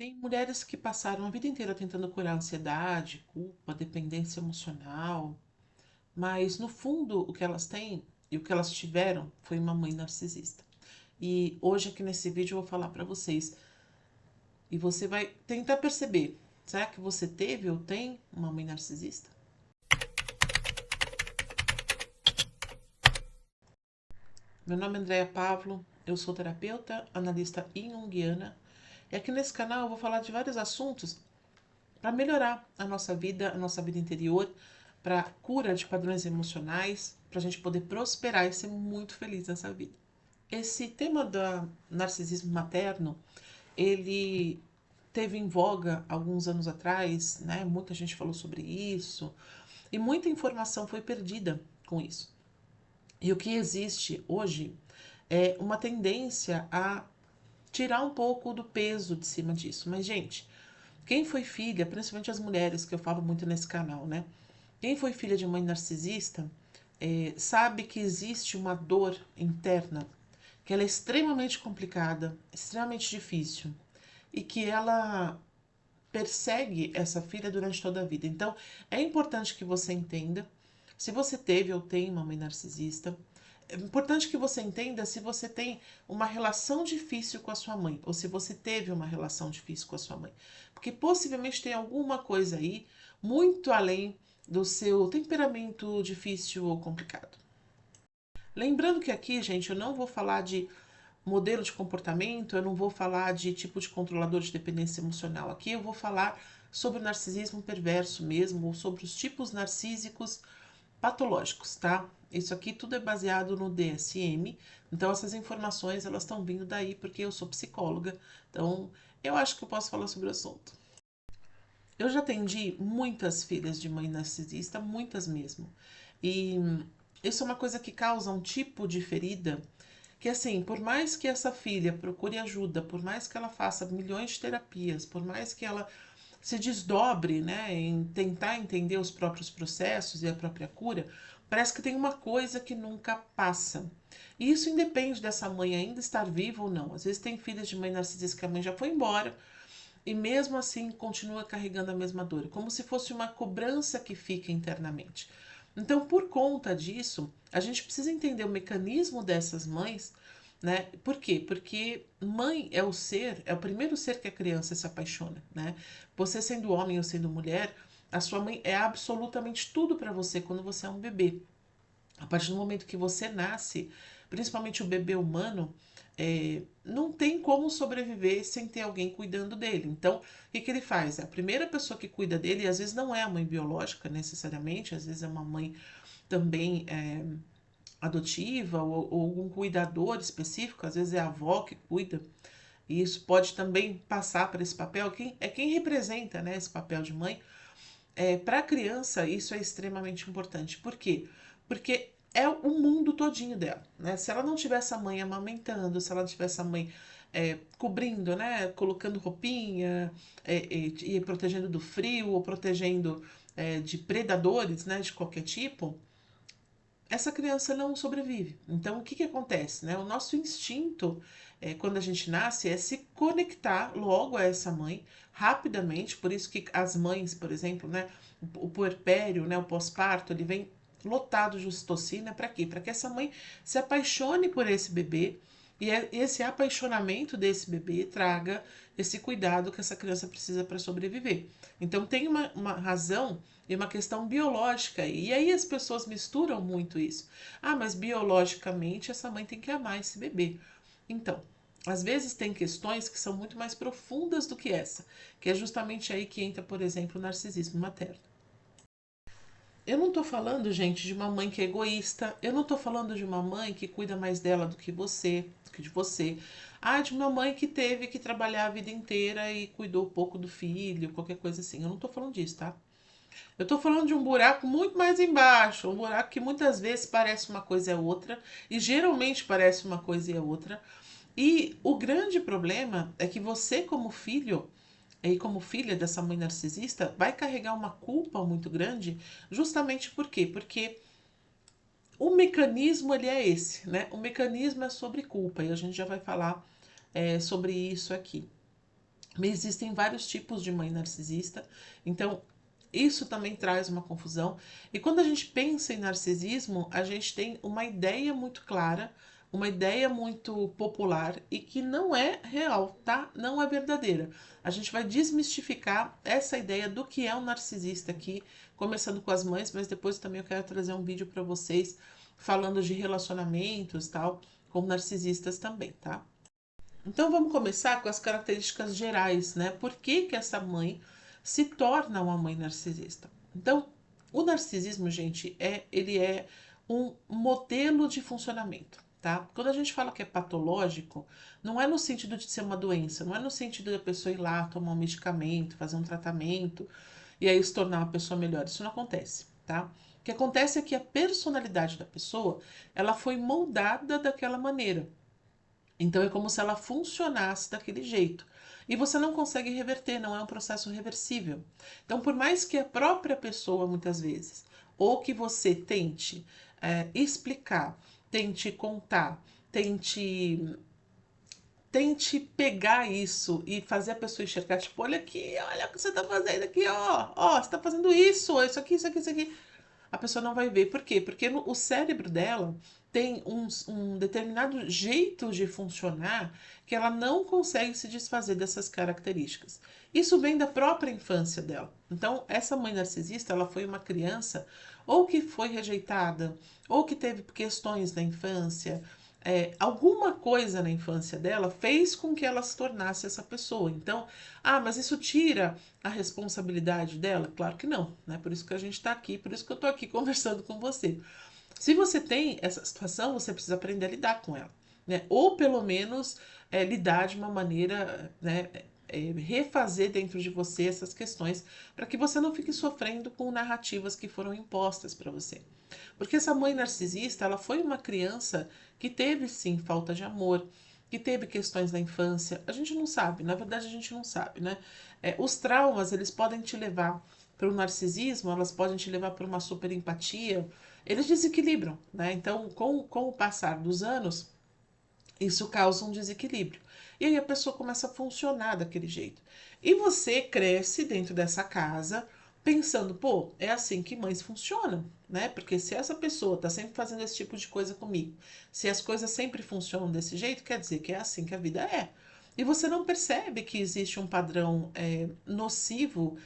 Tem mulheres que passaram a vida inteira tentando curar ansiedade, culpa, dependência emocional, mas no fundo o que elas têm e o que elas tiveram foi uma mãe narcisista. E hoje aqui nesse vídeo eu vou falar pra vocês e você vai tentar perceber, será que você teve ou tem uma mãe narcisista? Meu nome é Andrea Pavlo, eu sou terapeuta, analista junguiana e aqui nesse canal eu vou falar de vários assuntos para melhorar a nossa vida interior, para cura de padrões emocionais, para a gente poder prosperar e ser muito feliz nessa vida. Esse tema do narcisismo materno, ele teve em voga alguns anos atrás, né? Muita gente falou sobre isso e muita informação foi perdida com isso. E o que existe hoje é uma tendência a tirar um pouco do peso de cima disso. Mas, gente, quem foi filha, principalmente as mulheres, que eu falo muito nesse canal, né? Quem foi filha de mãe narcisista sabe que existe uma dor interna, que ela é extremamente complicada, extremamente difícil, e que ela persegue essa filha durante toda a vida. Então, é importante que você entenda se você teve ou tem uma mãe narcisista. É importante que você entenda se você tem uma relação difícil com a sua mãe, ou se você teve uma relação difícil com a sua mãe. Porque possivelmente tem alguma coisa aí muito além do seu temperamento difícil ou complicado. Lembrando que aqui, gente, eu não vou falar de modelo de comportamento, eu não vou falar de tipo de controlador de dependência emocional. Aqui eu vou falar sobre o narcisismo perverso mesmo, ou sobre os tipos narcísicos patológicos, tá? Isso aqui tudo é baseado no DSM, então essas informações elas estão vindo daí porque eu sou psicóloga, então eu acho que eu posso falar sobre o assunto. Eu já atendi muitas filhas de mãe narcisista, muitas mesmo, e isso é uma coisa que causa um tipo de ferida que assim, por mais que essa filha procure ajuda, por mais que ela faça milhões de terapias, por mais que ela se desdobre, né, em tentar entender os próprios processos e a própria cura, parece que tem uma coisa que nunca passa. E isso independe dessa mãe ainda estar viva ou não. Às vezes tem filhas de mãe narcisista que a mãe já foi embora e mesmo assim continua carregando a mesma dor, como se fosse uma cobrança que fica internamente. Então, por conta disso, a gente precisa entender o mecanismo dessas mães, né? Por quê? Porque mãe é o ser, é o primeiro ser que a criança se apaixona, né? Você sendo homem ou sendo mulher, a sua mãe é absolutamente tudo para você quando você é um bebê. A partir do momento que você nasce, principalmente o bebê humano, não tem como sobreviver sem ter alguém cuidando dele. Então, o que, que ele faz? A primeira pessoa que cuida dele, e às vezes não é a mãe biológica necessariamente, às vezes é uma mãe também adotiva ou algum cuidador específico, às vezes é a avó que cuida. E isso pode também passar para esse papel, é quem representa, né, esse papel de mãe. Para a criança, isso é extremamente importante. Por quê? Porque é o mundo todinho dela, né? Se ela não tiver essa mãe amamentando, se ela não tiver essa mãe cobrindo, né? Colocando roupinha e protegendo do frio ou protegendo de predadores, né? De qualquer tipo, essa criança não sobrevive. Então, o que, que acontece? Né? O nosso instinto, quando a gente nasce, é se conectar logo a essa mãe, rapidamente. Por isso que as mães, por exemplo, né, o puerpério, né, o pós-parto, ele vem lotado de ocitocina. Para quê? Para que essa mãe se apaixone por esse bebê e esse apaixonamento desse bebê traga esse cuidado que essa criança precisa para sobreviver. Então, tem uma razão e uma questão biológica. E aí as pessoas misturam muito isso. Ah, mas biologicamente essa mãe tem que amar esse bebê. Então, às vezes tem questões que são muito mais profundas do que essa, que é justamente aí que entra, por exemplo, o narcisismo materno. Eu não tô falando, gente, de uma mãe que é egoísta. Eu não tô falando de uma mãe que cuida mais dela do que você, do que de você. Ah, de uma mãe que teve que trabalhar a vida inteira e cuidou pouco do filho, qualquer coisa assim. Eu não tô falando disso, tá? Eu tô falando de um buraco muito mais embaixo, um buraco que muitas vezes parece uma coisa e outra, e geralmente parece uma coisa e outra. E o grande problema é que você, como filho e como filha dessa mãe narcisista, vai carregar uma culpa muito grande, justamente por quê? Porque o mecanismo ele é esse, né? O mecanismo é sobre culpa, e a gente já vai falar sobre isso aqui. Existem vários tipos de mãe narcisista, então isso também traz uma confusão. E quando a gente pensa em narcisismo, a gente tem uma ideia muito clara, uma ideia muito popular e que não é real, tá? Não é verdadeira. A gente vai desmistificar essa ideia do que é um narcisista aqui, começando com as mães, mas depois também eu quero trazer um vídeo para vocês falando de relacionamentos, tal, com narcisistas também, tá? Então vamos começar com as características gerais, né? Por que que essa mãe se torna uma mãe narcisista? Então, o narcisismo, gente, ele é um modelo de funcionamento, tá? Quando a gente fala que é patológico, não é no sentido de ser uma doença, não é no sentido da pessoa ir lá tomar um medicamento, fazer um tratamento e aí se tornar uma pessoa melhor. Isso não acontece, tá? O que acontece é que a personalidade da pessoa, ela foi moldada daquela maneira. Então é como se ela funcionasse daquele jeito. E você não consegue reverter, não é um processo reversível. Então, por mais que a própria pessoa, muitas vezes, ou que você tente explicar, tente contar, tente pegar isso e fazer a pessoa enxergar, tipo, olha aqui, olha o que você tá fazendo aqui, ó, você tá fazendo isso aqui, isso aqui, isso aqui, a pessoa não vai ver. Por quê? Porque o cérebro dela tem um determinado jeito de funcionar que ela não consegue se desfazer dessas características. Isso vem da própria infância dela. Então, essa mãe narcisista, ela foi uma criança ou que foi rejeitada, ou que teve questões na infância, alguma coisa na infância dela fez com que ela se tornasse essa pessoa. Então, mas isso tira a responsabilidade dela? Claro que não, né? Por isso que a gente está aqui, por isso que eu estou aqui conversando com você. Se você tem essa situação, você precisa aprender a lidar com ela, né? Ou pelo menos lidar de uma maneira, né? Refazer dentro de você essas questões para que você não fique sofrendo com narrativas que foram impostas para você. Porque essa mãe narcisista, ela foi uma criança que teve sim falta de amor, que teve questões na infância. A gente não sabe, na verdade a gente não sabe, né? Os traumas, eles podem te levar para o narcisismo, elas podem te levar para uma super empatia, eles desequilibram, né? Então, com o passar dos anos, isso causa um desequilíbrio. E aí a pessoa começa a funcionar daquele jeito. E você cresce dentro dessa casa pensando, pô, é assim que mães funcionam, né? Porque se essa pessoa tá sempre fazendo esse tipo de coisa comigo, se as coisas sempre funcionam desse jeito, quer dizer que é assim que a vida é. E você não percebe que existe um padrão nocivo,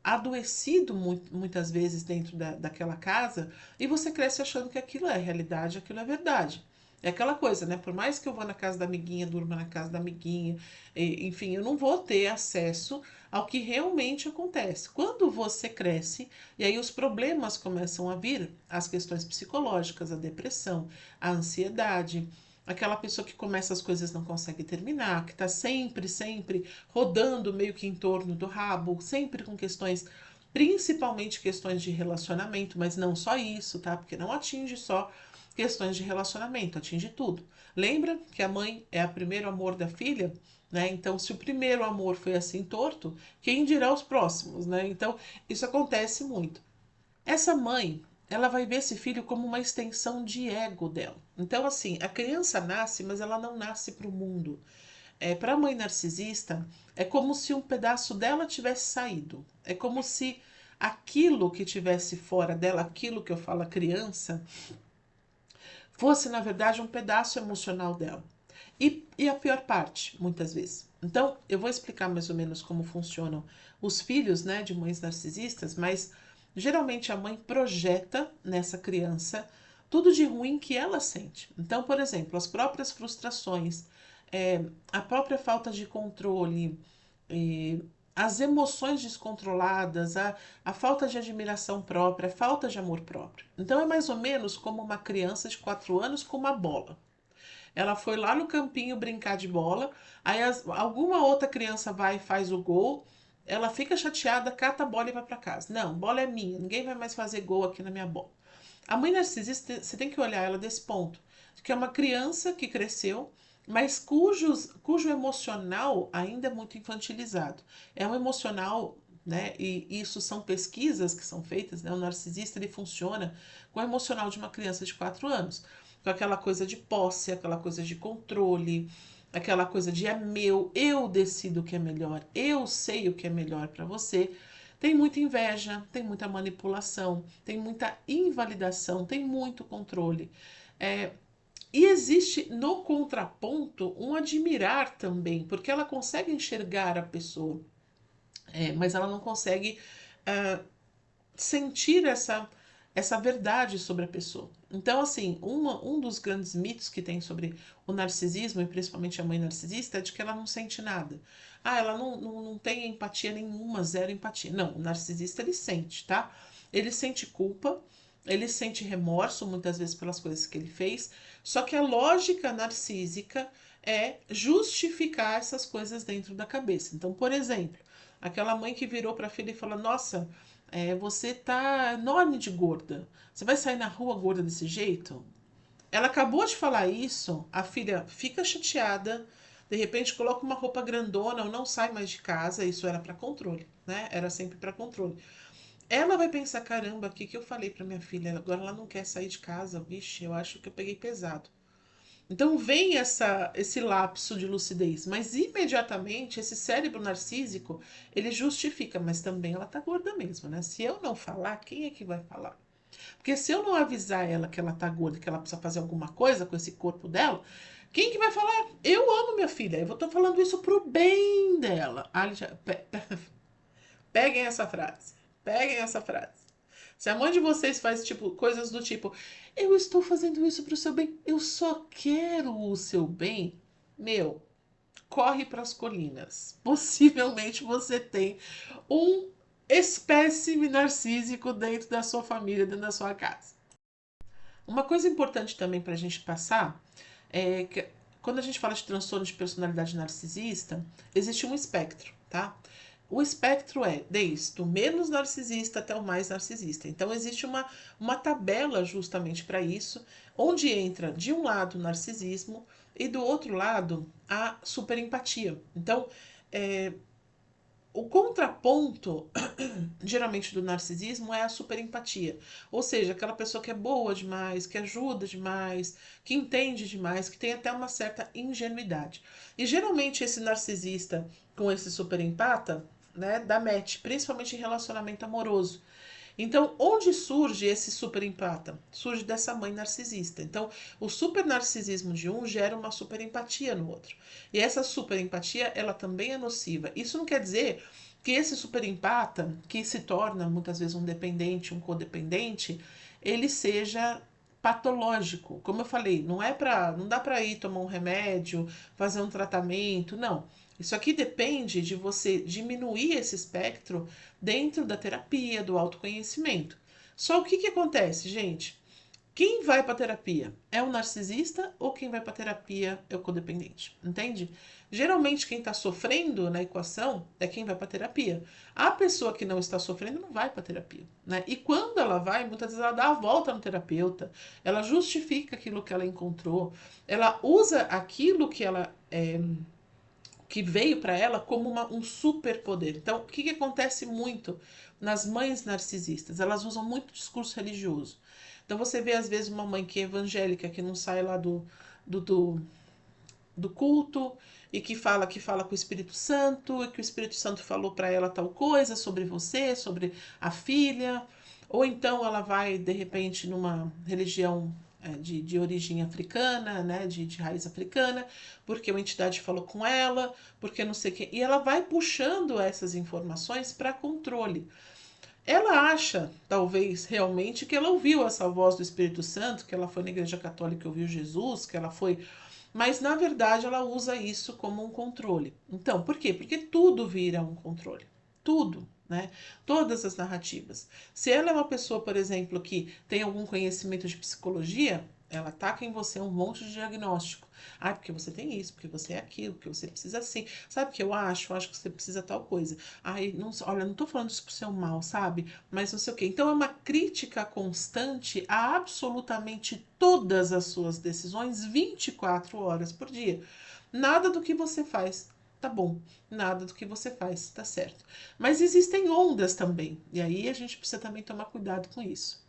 adoecido muitas vezes dentro daquela casa, e você cresce achando que aquilo é realidade, aquilo é verdade. É aquela coisa, né? Por mais que eu vá na casa da amiguinha, durma na casa da amiguinha, enfim, eu não vou ter acesso ao que realmente acontece. Quando você cresce, e aí os problemas começam a vir, as questões psicológicas, a depressão, a ansiedade, aquela pessoa que começa as coisas e não consegue terminar, que está sempre rodando meio que em torno do rabo, sempre com questões, principalmente questões de relacionamento, mas não só isso, tá? Porque não atinge só questões de relacionamento, atinge tudo. Lembra que a mãe é o primeiro amor da filha? Né? Então, se o primeiro amor foi assim torto, quem dirá os próximos, né? Então, isso acontece muito. Essa mãe, ela vai ver esse filho como uma extensão de ego dela. Então, assim, a criança nasce, mas ela não nasce para o mundo. Para a mãe narcisista, é como se um pedaço dela tivesse saído. É como se aquilo que tivesse fora dela, aquilo que eu falo a criança, fosse, na verdade, um pedaço emocional dela. E a pior parte, muitas vezes. Então, eu vou explicar mais ou menos como funcionam os filhos, né, de mães narcisistas, mas geralmente a mãe projeta nessa criança tudo de ruim que ela sente. Então, por exemplo, as próprias frustrações, a própria falta de controle, as emoções descontroladas, a falta de admiração própria, a falta de amor próprio. Então, é mais ou menos como uma criança de 4 anos com uma bola. Ela foi lá no campinho brincar de bola, aí alguma outra criança vai e faz o gol, ela fica chateada, cata a bola e vai para casa. Não, bola é minha, ninguém vai mais fazer gol aqui na minha bola. A mãe narcisista, você tem que olhar ela desse ponto, que é uma criança que cresceu, mas cujo emocional ainda é muito infantilizado. É um emocional, né? E isso são pesquisas que são feitas, né? O narcisista ele funciona com o emocional de uma criança de 4 anos, com aquela coisa de posse, aquela coisa de controle, aquela coisa de é meu, eu decido o que é melhor, eu sei o que é melhor para você. Tem muita inveja, tem muita manipulação, tem muita invalidação, tem muito controle. É, e existe no contraponto um admirar também, porque ela consegue enxergar a pessoa, mas ela não consegue sentir essa verdade sobre a pessoa. Então, assim, um dos grandes mitos que tem sobre o narcisismo, e principalmente a mãe narcisista, é de que ela não sente nada. Ah, ela não tem empatia nenhuma, zero empatia. Não, o narcisista ele sente, tá? Ele sente culpa, ele sente remorso muitas vezes pelas coisas que ele fez, só que a lógica narcísica é justificar essas coisas dentro da cabeça. Então, por exemplo, aquela mãe que virou para a filha e falou: Nossa, você tá enorme de gorda. Você vai sair na rua gorda desse jeito? Ela acabou de falar isso, a filha fica chateada, de repente coloca uma roupa grandona ou não sai mais de casa, isso era para controle, né? Era sempre para controle. Ela vai pensar, caramba, o que que eu falei para minha filha? Agora ela não quer sair de casa, vixe, eu acho que eu peguei pesado. Então vem esse lapso de lucidez, mas imediatamente esse cérebro narcísico, ele justifica, mas também ela tá gorda mesmo, né? Se eu não falar, quem é que vai falar? Porque se eu não avisar ela que ela tá gorda, que ela precisa fazer alguma coisa com esse corpo dela, quem que vai falar? Eu amo minha filha, eu tô falando isso pro bem dela. Peguem essa frase. Peguem essa frase. Se a mãe de vocês faz tipo coisas do tipo, eu estou fazendo isso pro seu bem, eu só quero o seu bem, meu, corre para as colinas. Possivelmente você tem um espécime narcísico dentro da sua família, dentro da sua casa. Uma coisa importante também para a gente passar é que quando a gente fala de transtorno de personalidade narcisista, existe um espectro, tá? O espectro é desde o menos narcisista até o mais narcisista. Então, existe uma tabela justamente para isso, onde entra de um lado o narcisismo e do outro lado a superempatia. Então, é, o contraponto, geralmente, do narcisismo é a superempatia. Ou seja, aquela pessoa que é boa demais, que ajuda demais, que entende demais, que tem até uma certa ingenuidade. E geralmente esse narcisista com esse superempata, né, dá match, principalmente em relacionamento amoroso. Então, onde surge esse super empata? Surge dessa mãe narcisista. Então, o super narcisismo de um gera uma super empatia no outro. E essa super empatia, ela também é nociva. Isso não quer dizer que esse super empata, que se torna muitas vezes um dependente, um codependente, ele seja patológico. Como eu falei, não dá para ir tomar um remédio, fazer um tratamento, não. Isso aqui depende de você diminuir esse espectro dentro da terapia, do autoconhecimento. Só o que acontece, gente? Quem vai para terapia é o narcisista ou quem vai para terapia é o codependente? Entende? Geralmente quem está sofrendo na equação é quem vai para terapia. A pessoa que não está sofrendo não vai para terapia, né? E quando ela vai, muitas vezes ela dá a volta no terapeuta, ela justifica aquilo que ela encontrou, ela usa aquilo que veio para ela como um superpoder. Então, o que acontece muito nas mães narcisistas? Elas usam muito discurso religioso. Então, você vê, às vezes, uma mãe que é evangélica, que não sai lá do, do, do culto, e que fala com o Espírito Santo, e que o Espírito Santo falou para ela tal coisa sobre você, sobre a filha. Ou então ela vai, de repente, numa religião de origem africana, né, de raiz africana, porque uma entidade falou com ela, porque não sei o quê. E ela vai puxando essas informações para controle. Ela acha, talvez, realmente, que ela ouviu essa voz do Espírito Santo, que ela foi na igreja católica e ouviu Jesus, que ela foi. Mas, na verdade, ela usa isso como um controle. Então, por quê? Porque tudo vira um controle. Tudo. Né? Todas as narrativas. Se ela é uma pessoa, por exemplo, que tem algum conhecimento de psicologia, ela taca em você um monte de diagnóstico. Ah, porque você tem isso, porque você é aquilo, porque você precisa assim. Sabe o que eu acho? Eu acho que você precisa tal coisa. Ai, não, olha, não tô falando isso pro seu mal, sabe? Mas não sei o quê. Então é uma crítica constante a absolutamente todas as suas decisões 24 horas por dia. Nada do que você faz tá bom, nada do que você faz tá certo. Mas existem ondas também, e aí a gente precisa também tomar cuidado com isso.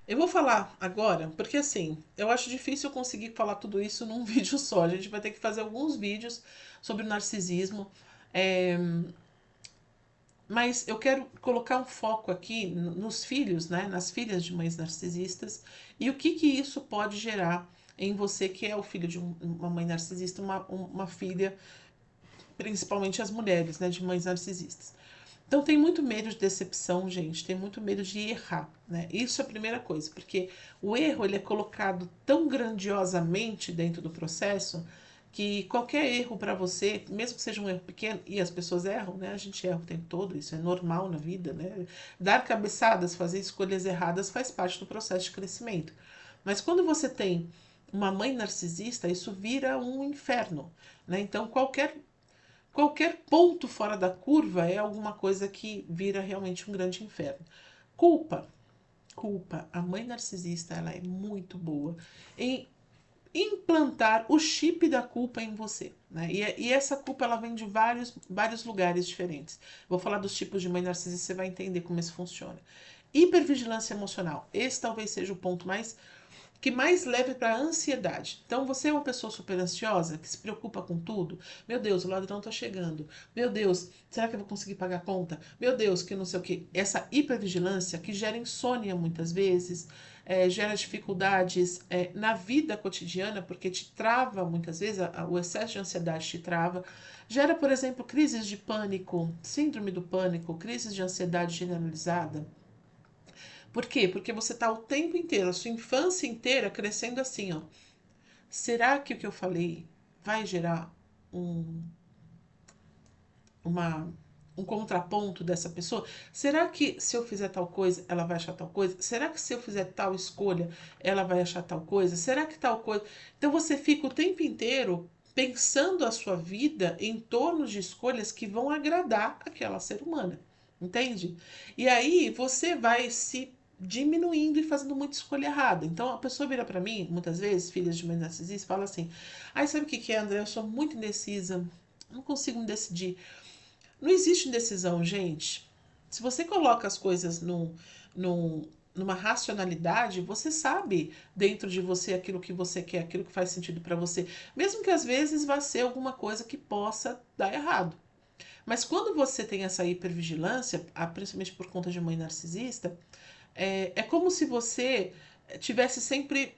Eu vou falar agora, porque assim, eu acho difícil eu conseguir falar tudo isso num vídeo só. A gente vai ter que fazer alguns vídeos sobre o narcisismo. É, mas eu quero colocar um foco aqui nos filhos, né? Nas filhas de mães narcisistas e o que que isso pode gerar em você que é o filho de uma mãe narcisista, uma filha, principalmente as mulheres, né? De mães narcisistas. Então tem muito medo de decepção, gente, tem muito medo de errar, né? Isso é a primeira coisa, porque o erro ele é colocado tão grandiosamente dentro do processo que qualquer erro para você, mesmo que seja um erro pequeno, e as pessoas erram, né? A gente erra o tempo todo, isso é normal na vida, né? Dar cabeçadas, fazer escolhas erradas faz parte do processo de crescimento. Mas quando você tem uma mãe narcisista, isso vira um inferno, né? Então qualquer ponto fora da curva é alguma coisa que vira realmente um grande inferno. Culpa. Culpa. A mãe narcisista, ela é muito boa em implantar o chip da culpa em você, né? E essa culpa ela vem de vários lugares diferentes. Vou falar dos tipos de mãe narcisista, você vai entender como isso funciona. Hipervigilância emocional. Esse talvez seja o ponto que mais leve para a ansiedade. Então, você é uma pessoa super ansiosa, que se preocupa com tudo. Meu Deus, o ladrão tá chegando. Meu Deus, será que eu vou conseguir pagar a conta? Meu Deus, que não sei o que. Essa hipervigilância que gera insônia muitas vezes, gera dificuldades na vida cotidiana, porque te trava muitas vezes, o excesso de ansiedade te trava. Gera, por exemplo, crises de pânico, síndrome do pânico, crises de ansiedade generalizada. Por quê? Porque você está o tempo inteiro, a sua infância inteira crescendo assim, ó. Será que o que eu falei vai gerar um, uma, um contraponto dessa pessoa? Será que se eu fizer tal coisa, ela vai achar tal coisa? Será que se eu fizer tal escolha, ela vai achar tal coisa? Será que tal coisa? Então você fica o tempo inteiro pensando a sua vida em torno de escolhas que vão agradar aquela ser humana. Entende? E aí você vai se diminuindo e fazendo muita escolha errada. Então a pessoa vira para mim, muitas vezes, filhas de mãe narcisista, fala assim: ai, sabe o que que é, André? Eu sou muito indecisa, não consigo me decidir. Não existe indecisão, gente. Se você coloca as coisas numa racionalidade, você sabe dentro de você aquilo que você quer, aquilo que faz sentido para você, mesmo que às vezes vá ser alguma coisa que possa dar errado. Mas quando você tem essa hipervigilância, principalmente por conta de mãe narcisista, é como se você tivesse sempre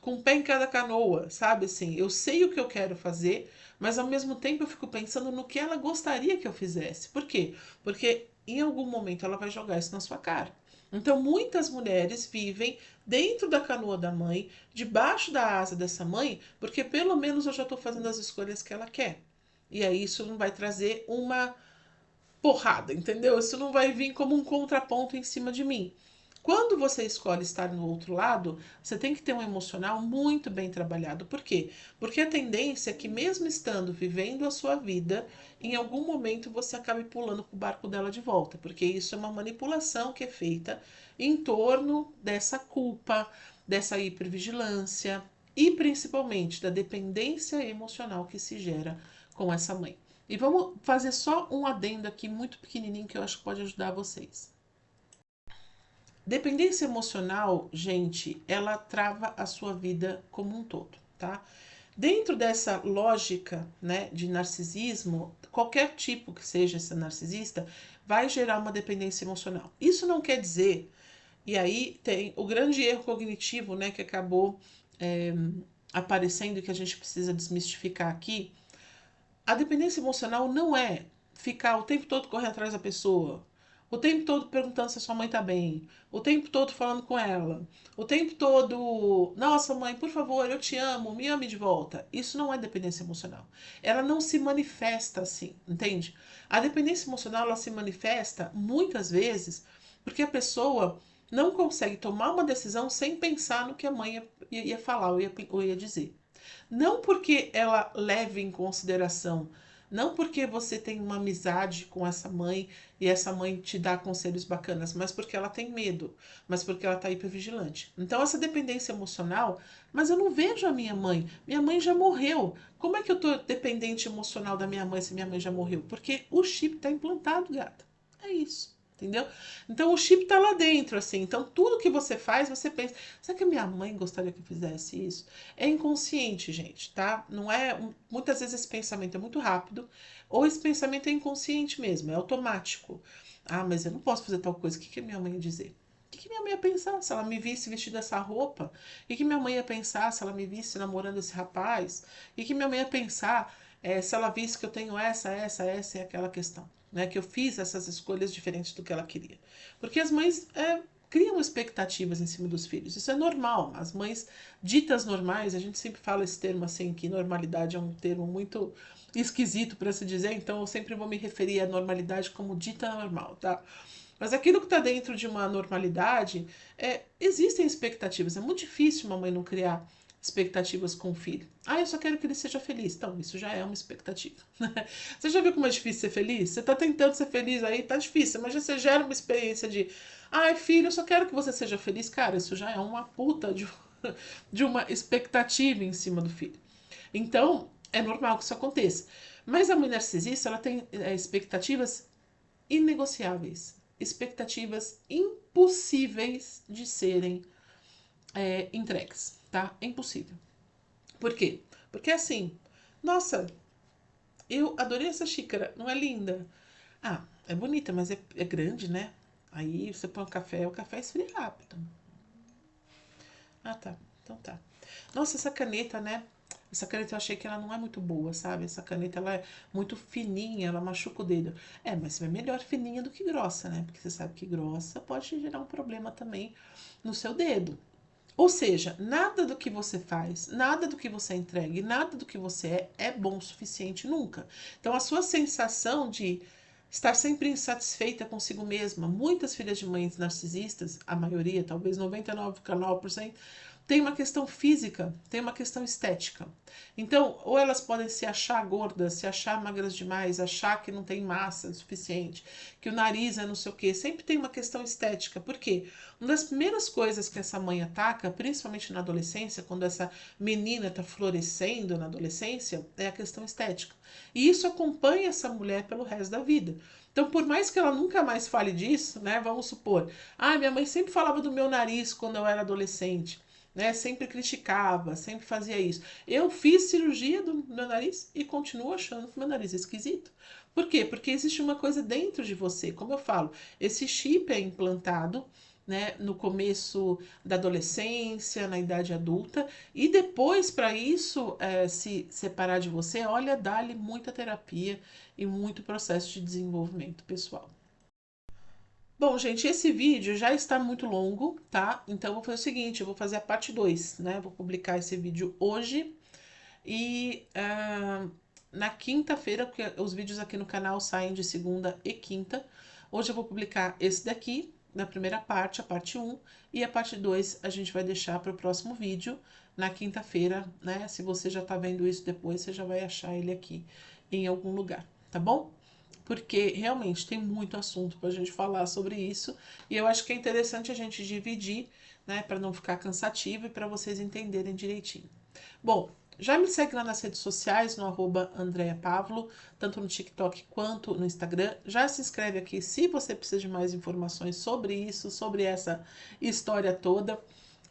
com um pé em cada canoa, sabe? Assim, eu sei o que eu quero fazer, mas ao mesmo tempo eu fico pensando no que ela gostaria que eu fizesse. Por quê? Porque em algum momento ela vai jogar isso na sua cara. Então, muitas mulheres vivem dentro da canoa da mãe, debaixo da asa dessa mãe, porque pelo menos eu já estou fazendo as escolhas que ela quer. E aí isso não vai trazer uma porrada, entendeu? Isso não vai vir como um contraponto em cima de mim. Quando você escolhe estar no outro lado, você tem que ter um emocional muito bem trabalhado. Por quê? Porque a tendência é que, mesmo estando vivendo a sua vida, em algum momento você acabe pulando para o barco dela de volta. Porque isso é uma manipulação que é feita em torno dessa culpa, dessa hipervigilância e principalmente da dependência emocional que se gera com essa mãe. E vamos fazer só um adendo aqui muito pequenininho que eu acho que pode ajudar vocês. Dependência emocional, gente, ela trava a sua vida como um todo, tá? Dentro dessa lógica, né, de narcisismo, qualquer tipo que seja esse narcisista, vai gerar uma dependência emocional. Isso não quer dizer, e aí tem o grande erro cognitivo, né, que acabou aparecendo e que a gente precisa desmistificar aqui. A dependência emocional não é ficar o tempo todo correndo atrás da pessoa, o tempo todo perguntando se a sua mãe tá bem, o tempo todo falando com ela, o tempo todo, nossa mãe, por favor, eu te amo, me ame de volta. Isso não é dependência emocional. Ela não se manifesta assim, entende? A dependência emocional ela se manifesta muitas vezes porque a pessoa não consegue tomar uma decisão sem pensar no que a mãe ia falar ou ia dizer. Não porque ela leve em consideração, não porque você tem uma amizade com essa mãe e essa mãe te dá conselhos bacanas, mas porque ela tem medo, mas porque ela está hipervigilante. Então, essa dependência emocional, mas eu não vejo a minha mãe já morreu. Como é que eu tô dependente emocional da minha mãe se minha mãe já morreu? Porque o chip está implantado, gata. É isso. Entendeu? Então o chip tá lá dentro, assim. Então tudo que você faz, você pensa, será que a minha mãe gostaria que eu fizesse isso? É inconsciente, gente, tá? Não é. Muitas vezes esse pensamento é muito rápido, ou esse pensamento é inconsciente mesmo, é automático. Ah, mas eu não posso fazer tal coisa. O que que a minha mãe ia dizer? O que que minha mãe ia pensar se ela me visse vestida dessa roupa? O que que minha mãe ia pensar se ela me visse namorando esse rapaz? O que que minha mãe ia pensar se ela visse que eu tenho essa e aquela questão? Né, que eu fiz essas escolhas diferentes do que ela queria. Porque as mães criam expectativas em cima dos filhos. Isso é normal. As mães ditas normais, a gente sempre fala esse termo assim, que normalidade é um termo muito esquisito para se dizer, então eu sempre vou me referir à normalidade como dita normal, tá? Mas aquilo que está dentro de uma normalidade, existem expectativas. É muito difícil uma mãe não criar expectativas com o filho. Ah, eu só quero que ele seja feliz. Então, isso já é uma expectativa. Você já viu como é difícil ser feliz? Você está tentando ser feliz aí, tá difícil, mas você gera uma experiência de ai, filho, eu só quero que você seja feliz. Cara, isso já é uma puta de uma expectativa em cima do filho. Então, é normal que isso aconteça. Mas a mãe narcisista, ela tem expectativas inegociáveis, expectativas impossíveis de serem entregues, tá? É impossível. Por quê? Porque assim, nossa, eu adorei essa xícara, não é linda? Ah, é bonita, mas é grande, né? Aí você põe o café esfria rápido. Ah, tá. Então tá. Nossa, essa caneta, né? Essa caneta eu achei que ela não é muito boa, sabe? Essa caneta ela é muito fininha, ela machuca o dedo. É, mas é melhor fininha do que grossa, né? Porque você sabe que grossa pode gerar um problema também no seu dedo. Ou seja, nada do que você faz, nada do que você entrega, nada do que você é bom o suficiente nunca. Então a sua sensação de estar sempre insatisfeita consigo mesma, muitas filhas de mães narcisistas, a maioria, talvez 99,9%, tem uma questão física, tem uma questão estética. Então, ou elas podem se achar gordas, se achar magras demais, achar que não tem massa suficiente, que o nariz é não sei o quê. Sempre tem uma questão estética. Por quê? Uma das primeiras coisas que essa mãe ataca, principalmente na adolescência, quando essa menina está florescendo na adolescência, é a questão estética. E isso acompanha essa mulher pelo resto da vida. Então, por mais que ela nunca mais fale disso, né? Vamos supor, ah, minha mãe sempre falava do meu nariz quando eu era adolescente. Né, sempre criticava, sempre fazia isso. Eu fiz cirurgia do meu nariz e continuo achando que meu nariz é esquisito. Por quê? Porque existe uma coisa dentro de você. Como eu falo, esse chip é implantado, né, no começo da adolescência, na idade adulta, e depois, para isso se separar de você, olha, dá-lhe muita terapia e muito processo de desenvolvimento pessoal. Bom, gente, esse vídeo já está muito longo, tá? Então, eu vou fazer o seguinte, eu vou fazer a parte 2, né? Vou publicar esse vídeo hoje e na quinta-feira, porque os vídeos aqui no canal saem de segunda e quinta. Hoje eu vou publicar esse daqui, na primeira parte, a parte 1, e a parte 2 a gente vai deixar para o próximo vídeo, na quinta-feira, né? Se você já tá vendo isso depois, você já vai achar ele aqui em algum lugar, tá bom? Porque realmente tem muito assunto para a gente falar sobre isso, e eu acho que é interessante a gente dividir, né, para não ficar cansativo e para vocês entenderem direitinho. Bom, já me segue lá nas redes sociais, no @Andrea Pavlo, tanto no TikTok quanto no Instagram. Já se inscreve aqui se você precisa de mais informações sobre isso, sobre essa história toda.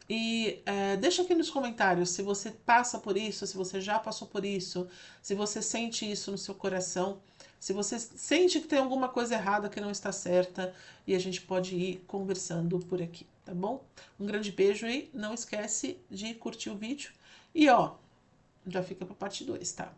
E deixa aqui nos comentários se você passa por isso, se você já passou por isso, se você sente isso no seu coração, se você sente que tem alguma coisa errada que não está certa, e a gente pode ir conversando por aqui, tá bom? Um grande beijo e não esquece de curtir o vídeo. E ó, já fica para parte 2, tá?